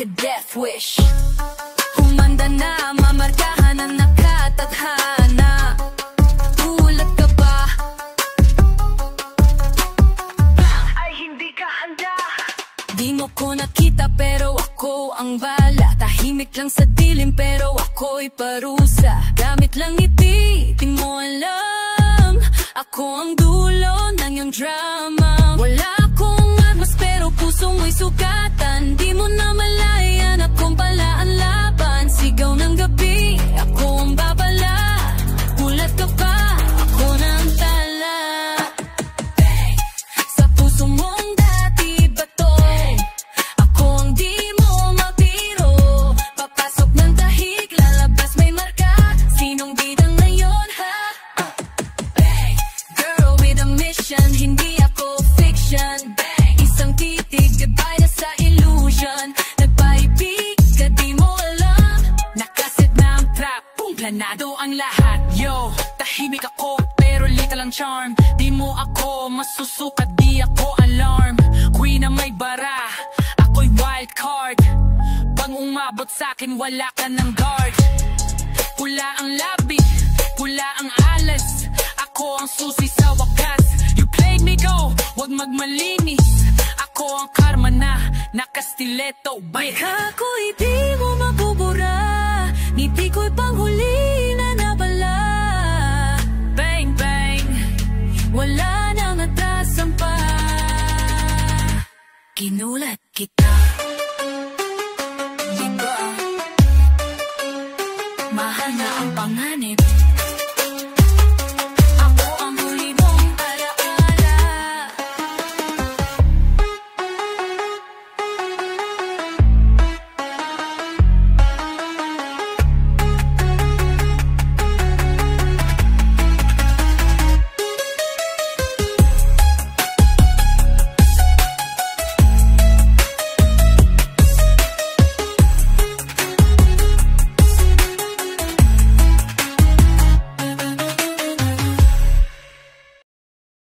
like a death wish. Humanda na, mamarkahan ang nakatadhana. Ulat ka ba? Ay hindi ka handa. Di mo ko nakita pero ako ang bala. Tahimik lang sa dilim pero ako'y parusa. Gamit lang ngiti, di mo alam. Ako ang dulo ng iyong drama. Wala akong agmas pero puso mo'y sugatan. Di mo na malayan akong pala ang laban. Sigaw ng gabi, ako ang babala. Ulat ka pa, ako na ang tala. Sa puso mong dati ba to? Ako ang di mo mapiro. Papasok ng tahig, lalabas may marka. Sinong bida ngayon ha? Girl with a mission, hindi ako fiction. Isang titig, goodbye na sa illusion. Nagpaibig ka, di mo alam. Nakaset na ang trap, boom, planado ang lahat. Yo, tahimik ako, pero little ang charm. Di mo ako masusukat, di ako alarm. Queen na may bara, ako'y wild card. Pag umabot sa'kin, wala ka ng guard. Pula ang labi, pula ang alas. Ako ang susi sa wakas. You played me, go, wag magmalinis. Ako ang karma na nakastileto, bye. Ako'y di mo mabubura. Ngiti ko'y panghuli na nabala. Bang, bang, wala nang atrasan pa. Ginulat kita, diba? Mahal na ang panganib.